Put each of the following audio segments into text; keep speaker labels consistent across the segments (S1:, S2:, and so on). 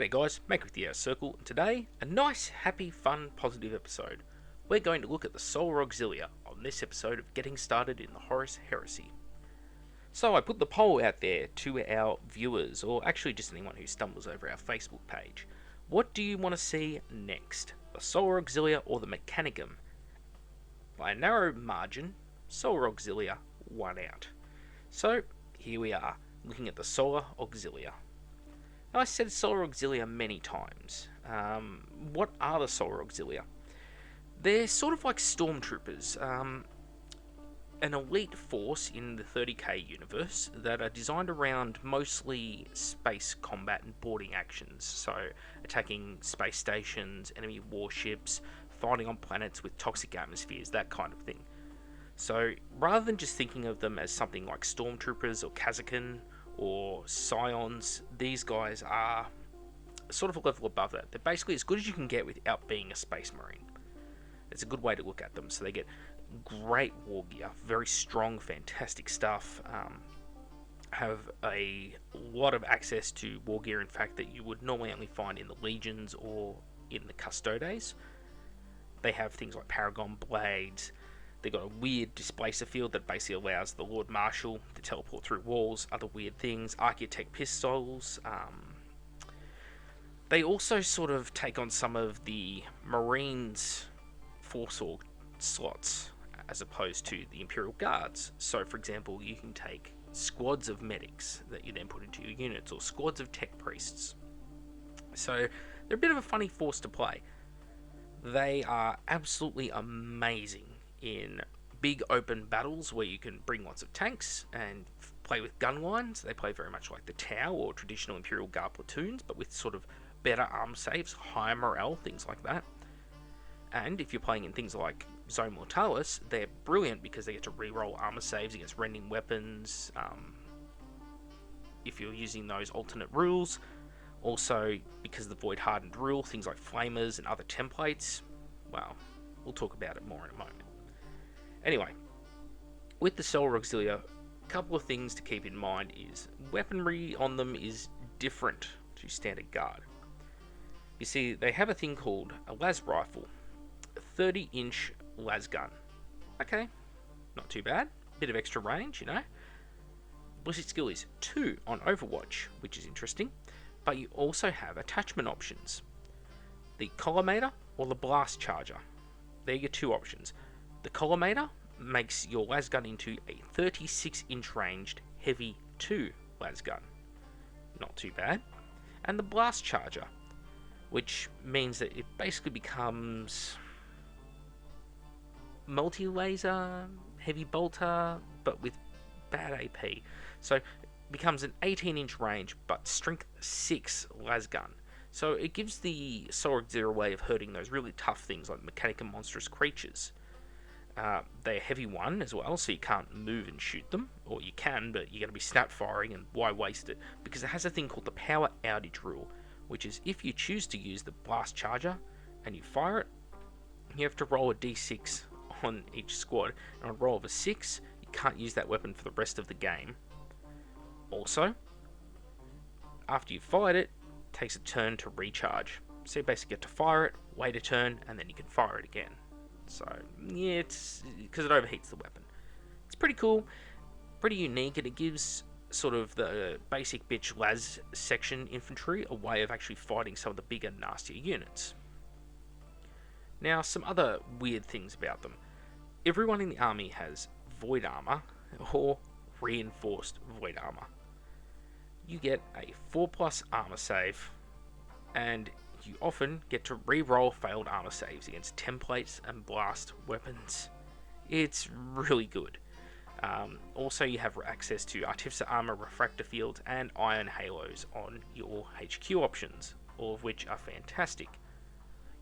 S1: G'day guys, Make with the Air Circle, and today, a nice, happy, fun, positive episode. We're going to look at the Solar Auxilia on this episode of Getting Started in the Horus Heresy. So I put the poll out there to our viewers, or actually just anyone who stumbles over our Facebook page. What do you want to see next? The Solar Auxilia or the Mechanicum? By a narrow margin, Solar Auxilia won out. So, here we are, looking at the Solar Auxilia. Now, I said Solar Auxilia many times. What are the Solar Auxilia? They're sort of like stormtroopers, an elite force in the 30k universe that are designed around mostly space combat and boarding actions, so attacking space stations, enemy warships, fighting on planets with toxic atmospheres, that kind of thing. So rather than just thinking of them as something like stormtroopers or Kazakan or Scions, these guys are sort of a level above that. They're basically as good as you can get without being a space marine. It's a good way to look at them. So they get great war gear, very strong, fantastic stuff, have a lot of access to war gear, in fact, that you would normally only find in the Legions or in the Custodes. They have things like Paragon Blades. They've got a weird displacer field that basically allows the Lord Marshal to teleport through walls, other weird things, Architect pistols. They also sort of take on some of the Marines' Force Org slots, as opposed to the Imperial Guards. So, for example, you can take squads of medics that you then put into your units, or squads of tech priests. So, they're a bit of a funny force to play. They are absolutely amazing in big open battles where you can bring lots of tanks and play with gun lines. They play very much like the Tau or traditional Imperial Guard platoons, but with sort of better arm saves, higher morale, things like that. And if you're playing in things like Zone Mortalis, they're brilliant because they get to reroll armor saves against rending weapons. If you're using those alternate rules, also because of the Void Hardened rule, things like Flamers and other templates, well, we'll talk about it more in a moment. Anyway, with the Solar Auxilia, a couple of things to keep in mind is weaponry on them is different to standard guard. You see, they have a thing called a las rifle, a 30-inch las gun. Okay, not too bad. Bit of extra range, you know. Ballistic skill is 2 on Overwatch, which is interesting. But you also have attachment options. The Collimator or the Blast Charger. They're your two options. The Collimator makes your lasgun into a 36-inch ranged heavy 2 lasgun. Not too bad. And the Blast Charger, which means that it basically becomes multi-laser, heavy bolter, but with bad AP. So it becomes an 18-inch range, but strength 6 lasgun. So it gives the Solar Auxilia a way of hurting those really tough things like Mechanicum monstrous creatures. They're heavy 1 as well, so you can't move and shoot them, or you can, but you're going to be snap firing, and why waste it? Because it has a thing called the power outage rule, which is if you choose to use the Blast Charger and you fire it, you have to roll a d6 on each squad, and on a roll of a 6, you can't use that weapon for the rest of the game. Also, after you've fired it, it takes a turn to recharge. So you basically get to fire it, wait a turn, and then you can fire it again. So, yeah, it's because it overheats the weapon. It's pretty cool, pretty unique, and it gives sort of the basic bitch las section infantry a way of actually fighting some of the bigger, nastier units. Now, some other weird things about them. Everyone in the army has void armor, or reinforced void armor. You get a 4+ armor save, and you often get to re-roll failed armor saves against templates and blast weapons. It's really good. Also, you have access to Artificer Armor, Refractor Fields, and Iron Halos on your HQ options, all of which are fantastic.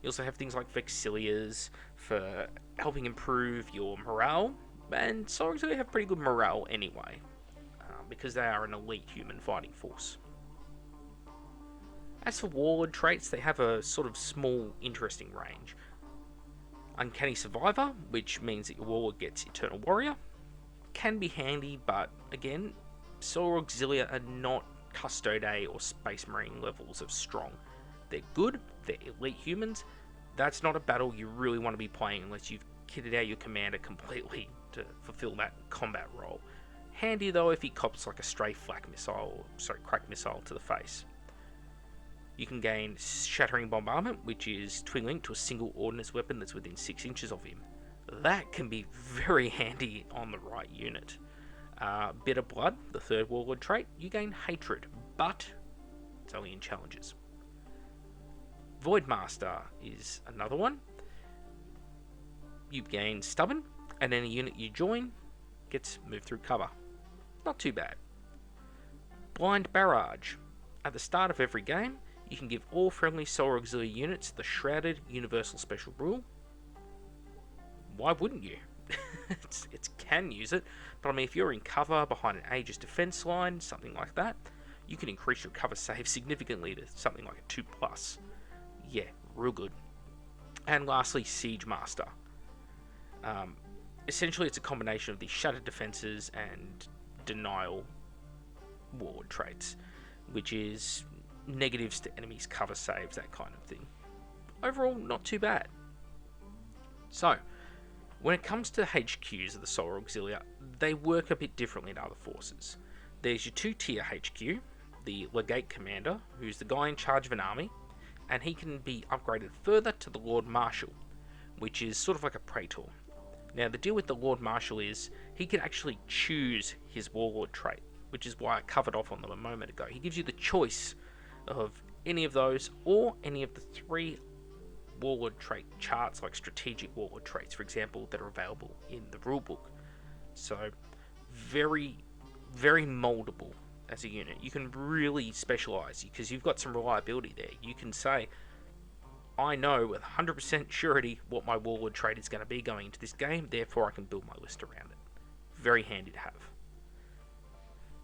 S1: You also have things like Vexilias for helping improve your morale, and Solar Auxilia have pretty good morale anyway, because they are an elite human fighting force. As for warlord traits, they have a sort of small, interesting range. Uncanny Survivor, which means that your warlord gets Eternal Warrior, can be handy, but again, Solar Auxilia are not Custode or Space Marine levels of strong. They're good, they're elite humans. That's not a battle you really want to be playing unless you've kitted out your commander completely to fulfill that combat role. Handy though if he cops like a stray crack missile to the face. You can gain Shattering Bombardment, which is twin linked to a single ordnance weapon that's within 6 inches of him. That can be very handy on the right unit. Bitter Blood, the third Warlord trait, you gain Hatred, but it's only in challenges. Voidmaster is another one. You gain Stubborn, and any unit you join gets moved through cover. Not too bad. Blind Barrage. At the start of every game, you can give all friendly Solar Auxiliary units the Shrouded Universal Special Rule. Why wouldn't you? It can use it, but I mean, if you're in cover behind an Aegis defense line, something like that, you can increase your cover save significantly to something like a 2+. Yeah, real good. And lastly, Siege Master. Essentially, it's a combination of the Shattered Defenses and Denial Warlord traits, which is negatives to enemies' cover saves, that kind of thing. Overall, not too bad. So, when it comes to the HQs of the Solar Auxilia, they work a bit differently to other forces. There's your 2-tier HQ, the Legate Commander, who's the guy in charge of an army, and he can be upgraded further to the Lord Marshal, which is sort of like a Praetor. Now, the deal with the Lord Marshal is he can actually choose his Warlord trait, which is why I covered off on them a moment ago. He gives you the choice of any of those or any of the 3 Warlord trait charts, like strategic Warlord traits, for example, that are available in the rulebook. So, very, very moldable as a unit. You can really specialize because you've got some reliability there. You can say, I know with 100% surety what my Warlord trait is going to be going into this game, therefore I can build my list around it. Very handy to have.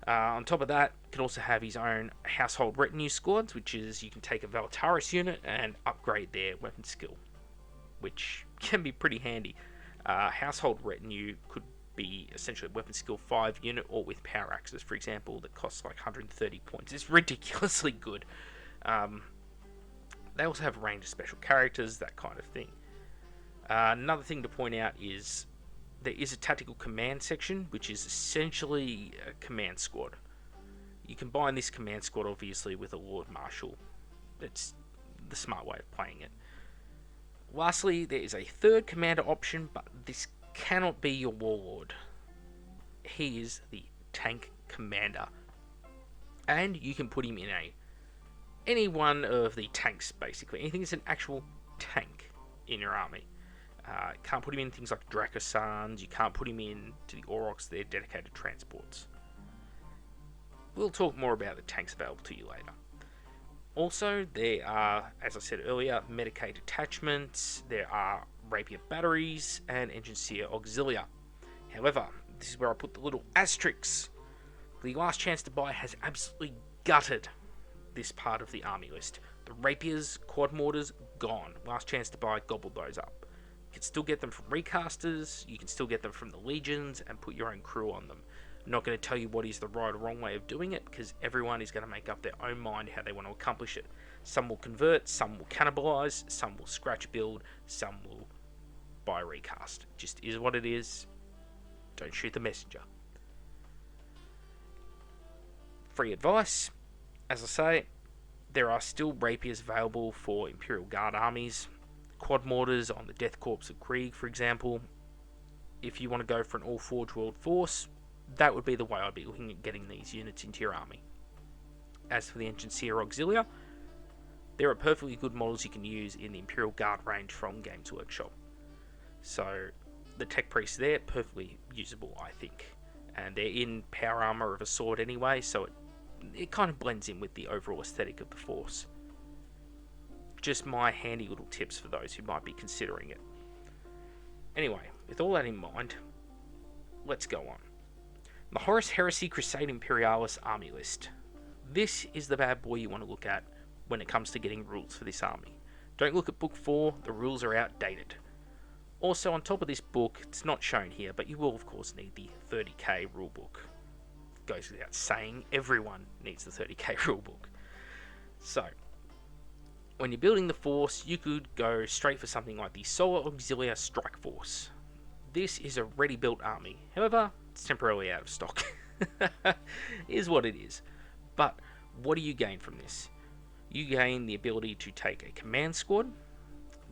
S1: On top of that, can also have his own Household Retinue squads, which is you can take a Valtaris unit and upgrade their weapon skill, which can be pretty handy. Household Retinue could be essentially a weapon skill 5 unit, or with power axes, for example, that costs like 130 points. It's ridiculously good. They also have a range of special characters, that kind of thing. Another thing to point out is there is a tactical command section, which is essentially a command squad. You combine this command squad, obviously, with a Lord Marshal. It's the smart way of playing it. Lastly, there is a third commander option, but this cannot be your Warlord. He is the Tank Commander. And you can put him in any one of the tanks, basically. Anything that's an actual tank in your army. Can't put him in things like Draco Sons. You can't put him in to the Oryx, they're dedicated transports. We'll talk more about the tanks available to you later. Also, there are, as I said earlier, Medicaid attachments, there are Rapier batteries, and Engineer Auxilia. However, this is where I put the little asterisks. The Last Chance to Buy has absolutely gutted this part of the army list. The Rapiers, Quad Mortars, gone. Last Chance to Buy gobbled those up. You can still get them from recasters, you can still get them from the legions, and put your own crew on them. I'm not going to tell you what is the right or wrong way of doing it, because everyone is going to make up their own mind how they want to accomplish it. Some will convert, some will cannibalize, some will scratch build, some will buy recast. Just is what it is. Don't shoot the messenger. Free advice. As I say, there are still Rapiers available for Imperial Guard armies. Quad Mortars on the Death Corps of Krieg, for example. If you want to go for an all-Forge World Force, that would be the way I'd be looking at getting these units into your army. As for the Engineer Auxilia, there are perfectly good models you can use in the Imperial Guard range from Games Workshop. So, the Tech Priests there, perfectly usable, I think. And they're in power armor of a sword anyway, so it kind of blends in with the overall aesthetic of the Force. Just my handy little tips for those who might be considering it. Anyway, with all that in mind, let's go on. The Horus Heresy Crusade Imperialis army list. This is the bad boy you want to look at when it comes to getting rules for this army. Don't look at book 4, the rules are outdated. Also, on top of this book, it's not shown here, but you will of course need the 30k rulebook. Goes without saying, everyone needs the 30k rulebook. So, when you're building the force, you could go straight for something like the Solar Auxilia Strike Force. This is a ready-built army. However, it's temporarily out of stock. Is what it is. But what do you gain from this? You gain the ability to take a command squad,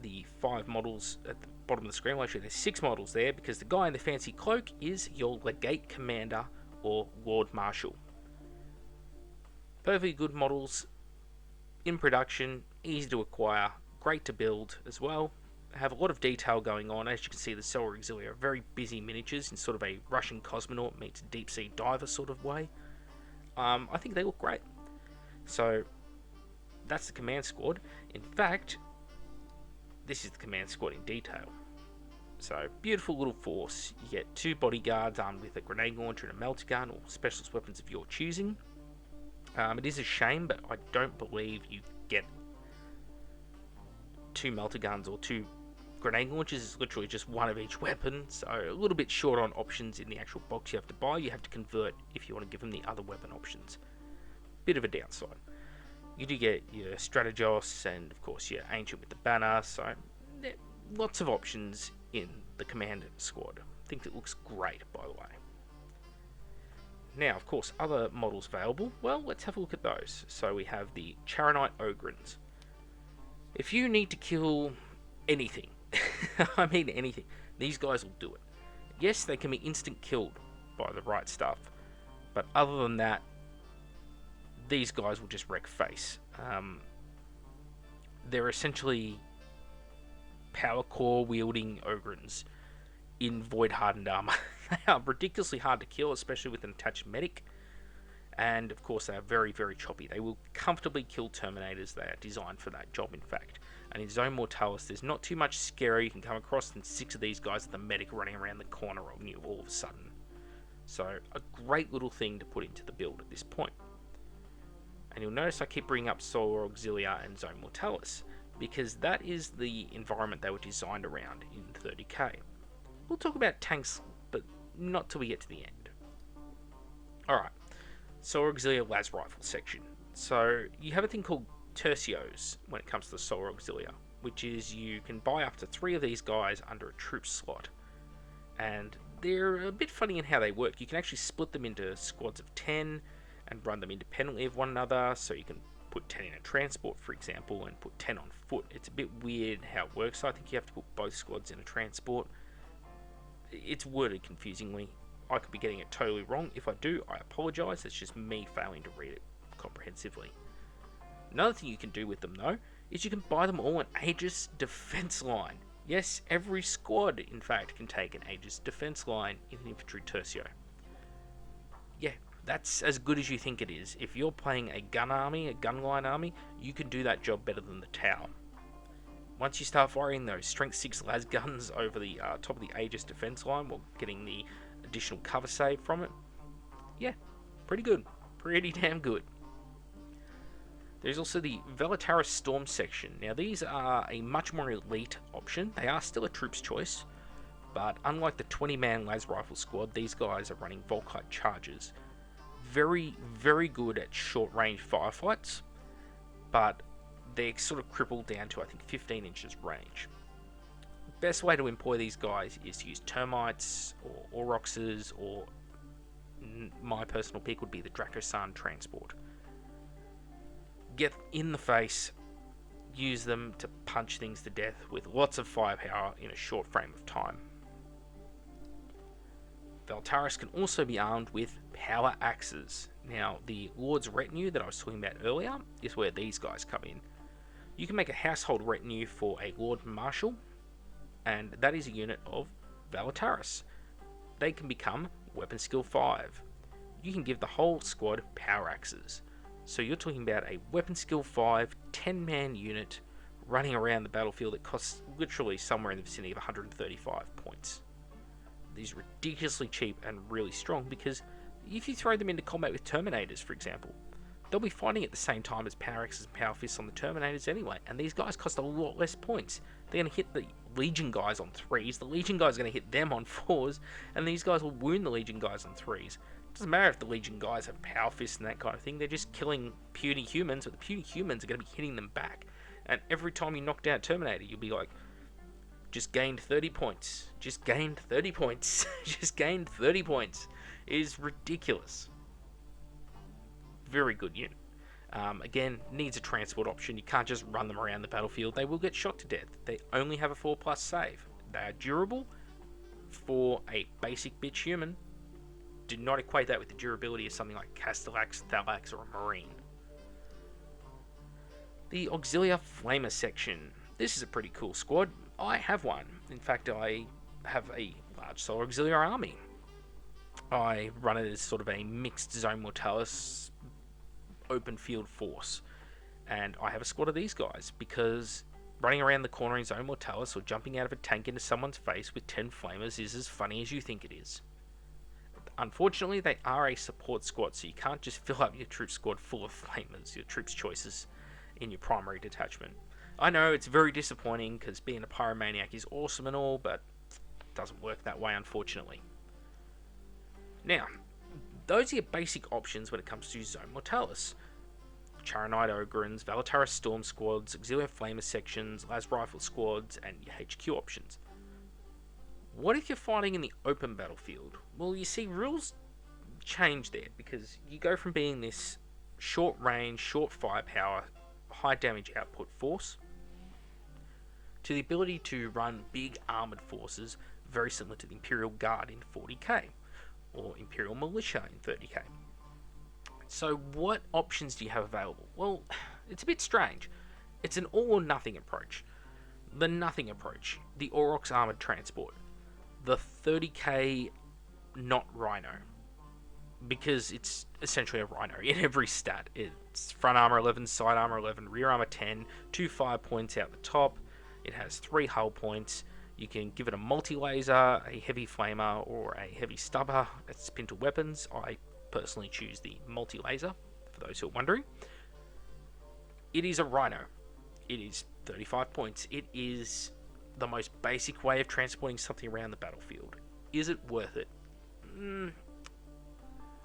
S1: the 5 models at the bottom of the screen. Well, actually, there's 6 models there because the guy in the fancy cloak is your Legate Commander or Lord Marshal. Perfectly good models in production, easy to acquire, great to build as well. Have a lot of detail going on. As you can see, the Solar Auxilia are very busy miniatures in sort of a Russian cosmonaut meets deep sea diver sort of way. I think they look great. So that's the command squad. In fact, this is the command squad in detail. So beautiful little force. You get 2 bodyguards armed with a grenade launcher and a melter gun, or specialist weapons of your choosing. It is a shame, but I don't believe you get 2 melter guns or 2 grenade launchers. It's literally just 1 of each weapon, so a little bit short on options in the actual box you have to buy. You have to convert if you want to give them the other weapon options. Bit of a downside. You do get your Strategos and of course your Ancient with the banner, so lots of options in the command squad. I think it looks great, by the way. Now, of course, other models available. Well, let's have a look at those. So we have the Chara Knight Ogrins. If you need to kill anything, I mean anything, these guys will do it. Yes, they can be instant killed by the right stuff, but other than that, these guys will just wreck face. They're essentially power core wielding Ogrins in void hardened armor. They are ridiculously hard to kill, especially with an attached medic, and of course they are very, very choppy. They will comfortably kill Terminators. They are designed for that job, in fact. And in Zone Mortalis, there's not too much scary you can come across than 6 of these guys with the medic running around the corner on you all of a sudden. So a great little thing to put into the build at this point. And you'll notice I keep bringing up Solar Auxilia and Zone Mortalis, because that is the environment they were designed around in 30k. We'll talk about tanks, but not till we get to the end. Alright, Solar Auxilia Las Rifle section. So you have a thing called Tercios when it comes to the Solar Auxilia, which is you can buy up to 3 of these guys under a troop slot. And they're a bit funny in how they work. You can actually split them into squads of 10 and run them independently of one another, so you can put 10 in a transport, for example, and put 10 on foot. It's a bit weird how it works. I think you have to put both squads in a transport. It's worded confusingly. I could be getting it totally wrong. If I do, I apologise. It's just me failing to read it comprehensively. Another thing you can do with them, though, is you can buy them all an Aegis defense line. Yes, every squad, in fact, can take an Aegis defense line in an infantry tercio. Yeah, that's as good as you think it is. If you're playing a gun army, a gunline army, you can do that job better than the tower. Once you start firing those strength 6 las guns over the top of the Aegis defense line while getting the additional cover save from it, yeah, pretty good. Pretty damn good. There's also the Terra Storm section. Now these are a much more elite option. They are still a troop's choice, but unlike the 20-man las rifle squad, these guys are running Volkite charges. Very, very good at short-range firefights, but they're sort of crippled down to, I think, 15 inches range. Best way to employ these guys is to use termites or Oryxes, or my personal pick would be the Draco Son transport. Get in the face, use them to punch things to death with lots of firepower in a short frame of time. Valtaris can also be armed with power axes. Now, the Lord's Retinue that I was talking about earlier is where these guys come in. You can make a household retinue for a Lord Marshal, and that is a unit of Valtaris. They can become Weapon Skill 5. You can give the whole squad power axes. So you're talking about a Weapon Skill 5, 10-man unit running around the battlefield that costs literally somewhere in the vicinity of 135 points. These are ridiculously cheap and really strong, because if you throw them into combat with Terminators, for example, they'll be fighting at the same time as power axes and power fists on the Terminators anyway, and these guys cost a lot less points. They're going to hit the Legion guys on 3s, the Legion guys are going to hit them on 4s, and these guys will wound the Legion guys on 3s. It doesn't matter if the Legion guys have power fists and that kind of thing, they're just killing puny humans, but the puny humans are going to be hitting them back. And every time you knock down Terminator, you'll be like, just gained 30 points. Just gained 30 points. Just gained 30 points. It is ridiculous. Very good unit. Again, needs a transport option. You can't just run them around the battlefield. They will get shot to death. They only have a 4+ save. They are durable for a basic bitch human. Do not equate that with the durability of something like Castellax, Thalax, or a Marine. The Auxilia Flamer section. This is a pretty cool squad. I have one. In fact, I have a large Solar Auxiliar army. I run it as sort of a mixed Zone Mortalis open field force. And I have a squad of these guys because running around the corner in Zone Mortalis or jumping out of a tank into someone's face with 10 flamers is as funny as you think it is. Unfortunately, they are a support squad, so you can't just fill up your troop squad full of flamers, your troops' choices, in your primary detachment. I know it's very disappointing because being a pyromaniac is awesome and all, but it doesn't work that way, unfortunately. Now, those are your basic options when it comes to Zone Mortalis. Chara Knight Ogrins, Terra Storm squads, Auxiliar Flamer sections, Las Rifle squads, and your HQ options. What if you're fighting in the open battlefield? Well, you see, rules change there because you go from being this short range, short firepower, high damage output force to the ability to run big armoured forces very similar to the Imperial Guard in 40k or Imperial Militia in 30k. So what options do you have available? Well, it's a bit strange. It's an all or nothing approach. The nothing approach, the Oryx armoured transport, the 30k not Rhino, because it's essentially a Rhino in every stat. It's front armor 11, side armor 11, rear armor 10, 2 fire points out the top. It has 3 hull points. You can give it a multi-laser, a heavy flamer, or a heavy stubber as pintle weapons. I personally choose the multi-laser, for those who are wondering. It is a Rhino. It is 35 points. It is the most basic way of transporting something around the battlefield. Is it worth it?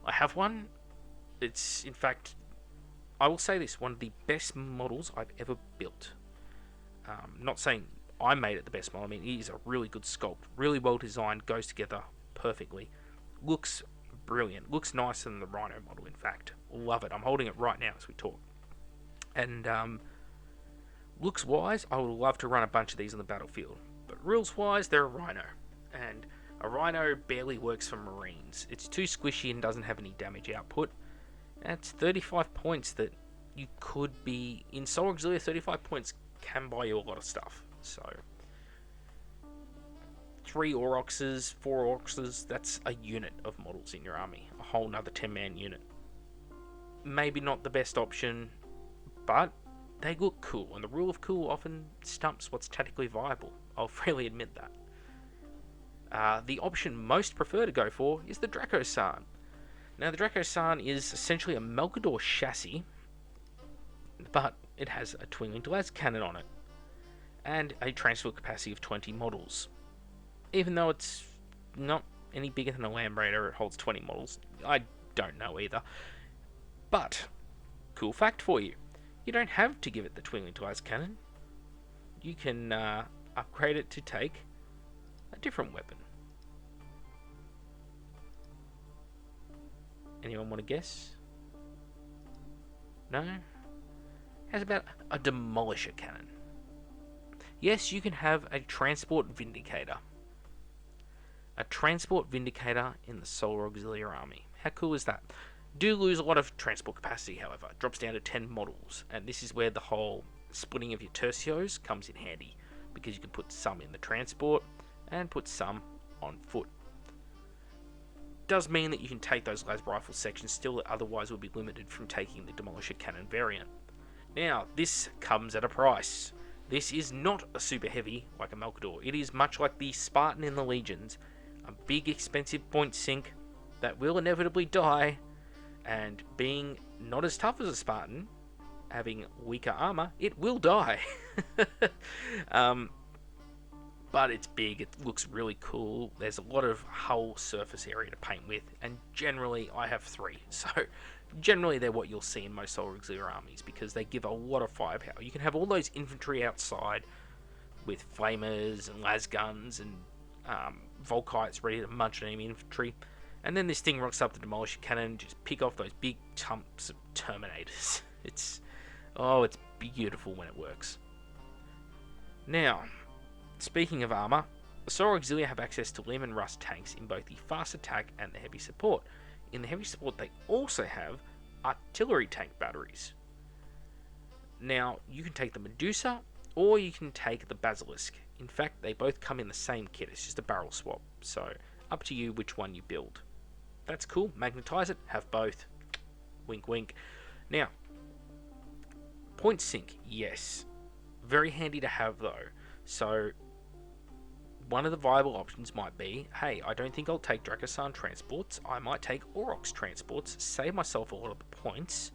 S1: I have one. It's, in fact, I will say this, one of the best models I've ever built. Not saying I made it the best model. I mean, it is a really good sculpt, really well designed, goes together perfectly. Looks brilliant. Looks nicer than the Rhino model, in fact. Love it. I'm holding it right now as we talk. And looks-wise, I would love to run a bunch of these on the battlefield. But rules-wise, they're a Rhino. And a Rhino barely works for Marines. It's too squishy and doesn't have any damage output. And it's 35 points that you could be... In Solar Auxilia, 35 points can buy you a lot of stuff. So, 3 Auroxes, 4 Auroxes, that's a unit of models in your army. A whole nother 10-man unit. Maybe not the best option, but they look cool. And the rule of cool often stumps what's tactically viable. I'll freely admit that. The option most prefer to go for is the Draco Son. Now, the Draco Son is essentially a Melkador chassis, but it has a twin-linked las cannon on it, and a transport capacity of 20 models. Even though it's not any bigger than a Land Raider, it holds 20 models. I don't know either. But, cool fact for you, you don't have to give it the twin-linked las cannon. You can upgrade it to take a different weapon. Anyone want to guess? No? How's about a Demolisher cannon? Yes, you can have a Transport Vindicator. A Transport Vindicator in the Solar Auxiliar army. How cool is that? Do lose a lot of transport capacity, however. It drops down to 10 models, and this is where the whole splitting of your tercios comes in handy, because you can put some in the transport and put some on foot. Does mean that you can take those las rifle sections still, that otherwise would be limited from taking the Demolisher cannon variant. Now, this comes at a price. This is not a super heavy like a Melkador. It is much like the Spartan in the Legions, a big expensive point sink that will inevitably die, and being not as tough as a Spartan, having weaker armor, it will die. but it's big, it looks really cool, there's a lot of hull surface area to paint with, and generally I have 3, so generally they're what you'll see in most Solar Auxiliar armies, because they give a lot of firepower. You can have all those infantry outside with flamers and las guns and Volkites ready to munch enemy infantry, and then this thing rocks up the Demolisher Cannon, just pick off those big chunks of Terminators. It's beautiful when it works. Now, speaking of armour, the Solar Auxilia have access to Leman Russ tanks in both the fast attack and the heavy support. In the heavy support, they also have artillery tank batteries. Now, you can take the Medusa, or you can take the Basilisk. In fact, they both come in the same kit, it's just a barrel swap, so up to you which one you build. That's cool, magnetize it, have both. Wink wink. Now, point sink, yes. Very handy to have though. So, one of the viable options might be, hey, I don't think I'll take Draco Son transports, I might take Oryx transports, save myself a lot of the points,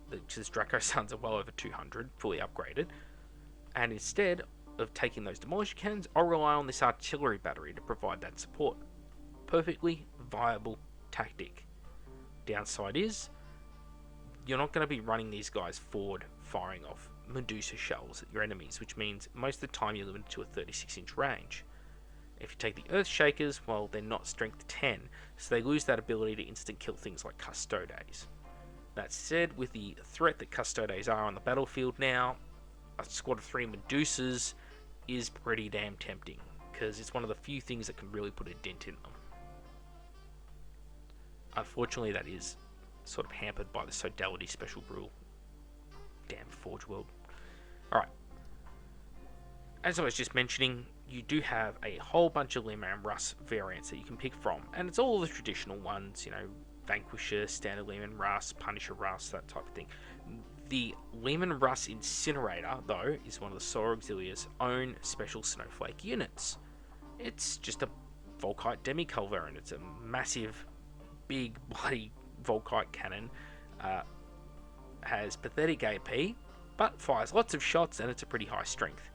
S1: because Draco Sons are well over 200, fully upgraded, and instead of taking those Demolisher Cannons, I'll rely on this artillery battery to provide that support. Perfectly viable tactic. Downside is, you're not going to be running these guys forward, firing off Medusa shells at your enemies, which means most of the time you're limited to a 36-inch range. If you take the Earth Shakers, well, they're not strength 10, so they lose that ability to instant kill things like Custodes. That said, with the threat that Custodes are on the battlefield now, a squad of 3 Medusas is pretty damn tempting, because it's one of the few things that can really put a dent in them. Unfortunately, that is sort of hampered by the Sodality special rule. Damn Forge World. Alright. As I was just mentioning, you do have a whole bunch of Leman Russ variants that you can pick from, and it's all the traditional ones, you know, Vanquisher, Standard Leman Russ, Punisher Russ, that type of thing. The Leman Russ Incinerator, though, is one of the Solar Auxilia's own special Snowflake units. It's just a Volkite Demiculver, it's a massive, big, bloody Volkite cannon, has pathetic AP, but fires lots of shots, and it's a pretty high strength.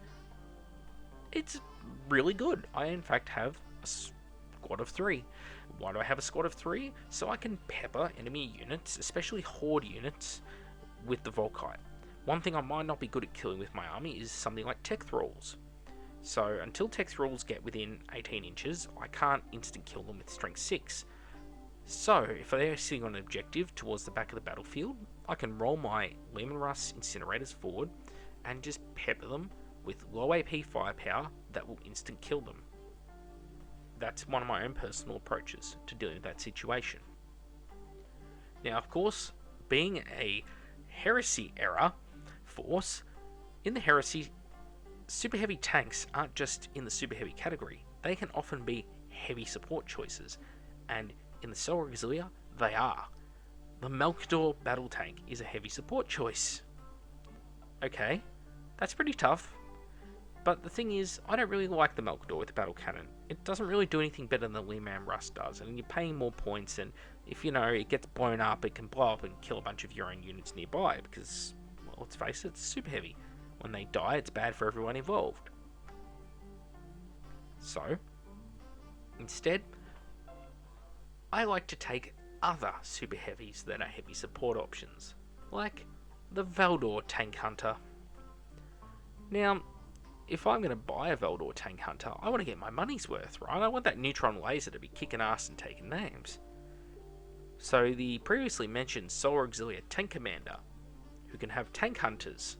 S1: It's really good. I, in fact, have a squad of 3. Why do I have a squad of 3? So I can pepper enemy units, especially Horde units, with the Volkite. One thing I might not be good at killing with my army is something like Tech Thralls. So until Tech Thralls get within 18 inches, I can't instant kill them with strength 6. So if they're sitting on an objective towards the back of the battlefield, I can roll my Leman Russ Incinerators forward and just pepper them with low AP firepower that will instant kill them. That's one of my own personal approaches to dealing with that situation. Now, of course, being a Heresy era force, in the Heresy, super heavy tanks aren't just in the super heavy category, they can often be heavy support choices, and in the Solar Auxilia, they are. The Melkador battle tank is a heavy support choice. Okay, that's pretty tough. But the thing is, I don't really like the Melkador with the battle cannon. It doesn't really do anything better than the Leman Russ does, and you're paying more points, and if, you know, it gets blown up, it can blow up and kill a bunch of your own units nearby, because, well, let's face it, it's super heavy. When they die, it's bad for everyone involved. So, instead, I like to take other super heavies that are heavy support options, like the Valdor Tank Hunter. Now, if I'm going to buy a Valdor Tank Hunter, I want to get my money's worth, right? I want that neutron laser to be kicking ass and taking names. So the previously mentioned Solar Auxilia Tank Commander, who can have Tank Hunters,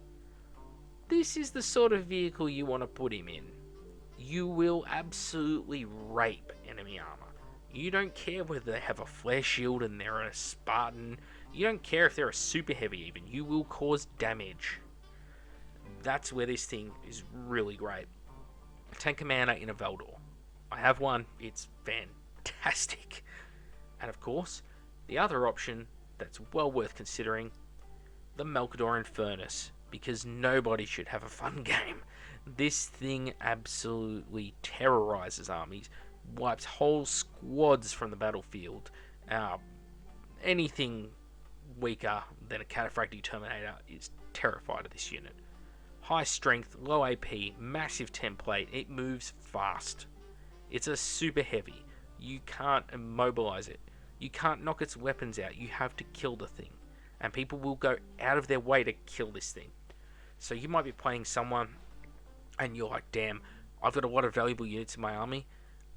S1: this is the sort of vehicle you want to put him in. You will absolutely rape enemy armor. You don't care whether they have a flare shield and they're a Spartan. You don't care if they're a super heavy even. You will cause damage. That's where this thing is really great. Tank Commander in a Valdor. I have one. It's fantastic. And of course, the other option that's well worth considering, the Melkador Infernus, because nobody should have a fun game. This thing absolutely terrorizes armies, wipes whole squads from the battlefield. Anything weaker than a Cataphractic Terminator is terrified of this unit. High strength, low AP, massive template. It moves fast. It's a super heavy. You can't immobilize it. You can't knock its weapons out. You have to kill the thing. And people will go out of their way to kill this thing. So you might be playing someone and you're like, damn, I've got a lot of valuable units in my army.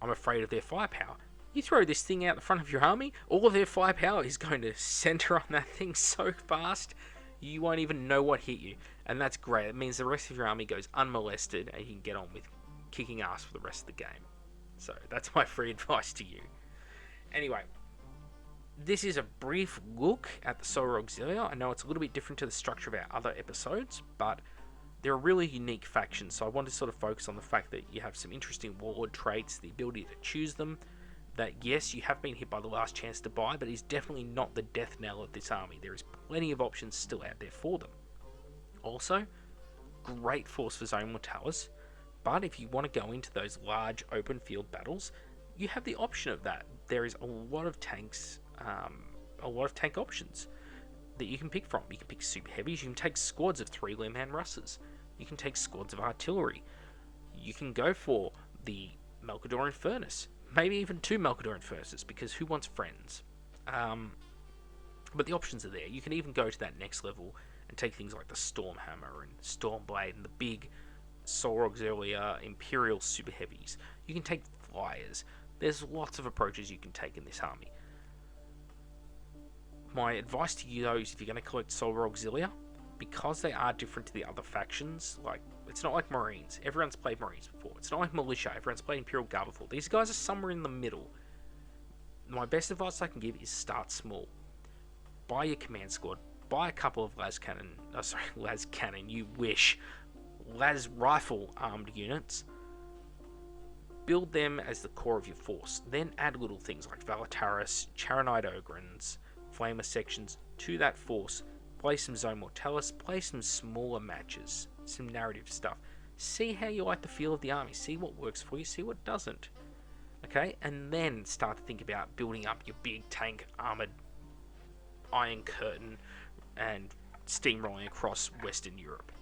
S1: I'm afraid of their firepower. You throw this thing out the front of your army, all of their firepower is going to center on that thing so fast, you won't even know what hit you. And that's great. It means the rest of your army goes unmolested and you can get on with kicking ass for the rest of the game. So that's my free advice to you. Anyway, this is a brief look at the Solar Auxilia. I know it's a little bit different to the structure of our other episodes, but they're a really unique faction, so I want to sort of focus on the fact that you have some interesting warlord traits, the ability to choose them, that yes, you have been hit by the last chance to buy, but it's definitely not the death knell of this army. There is plenty of options still out there for them. Also, great force for Zone Mortalis, but if you want to go into those large open field battles, you have the option of that. There is a lot of tanks, tank options that you can pick from. You can pick super heavies, you can take squads of 3-man Russes, you can take squads of artillery, you can go for the Malcadorian Furnace, maybe even 2 Malcadorian Furnaces, because who wants friends? But the options are there. You can even go to that next level and take things like the Stormhammer and Stormblade and the big Solar Auxilia Imperial Super Heavies. You can take flyers. There's lots of approaches you can take in this army. My advice to you though is if you're going to collect Solar Auxilia, because they are different to the other factions, like, it's not like Marines. Everyone's played Marines before. It's not like Militia. Everyone's played Imperial Guard before. These guys are somewhere in the middle. My best advice I can give is start small. Buy your command squad. Buy a couple of las cannon, you wish. Las rifle armed units. Build them as the core of your force. Then add little things like Valataris, Chara Knight Ogrins, Flamer sections to that force. Play some Zone Mortalis, play some smaller matches, some narrative stuff. See how you like the feel of the army, see what works for you, see what doesn't. Okay, and then start to think about building up your big tank armoured Iron Curtain and steamrolling across Western Europe.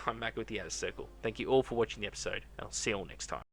S1: I'm back with the Outer Circle. Thank you all for watching the episode, and I'll see you all next time.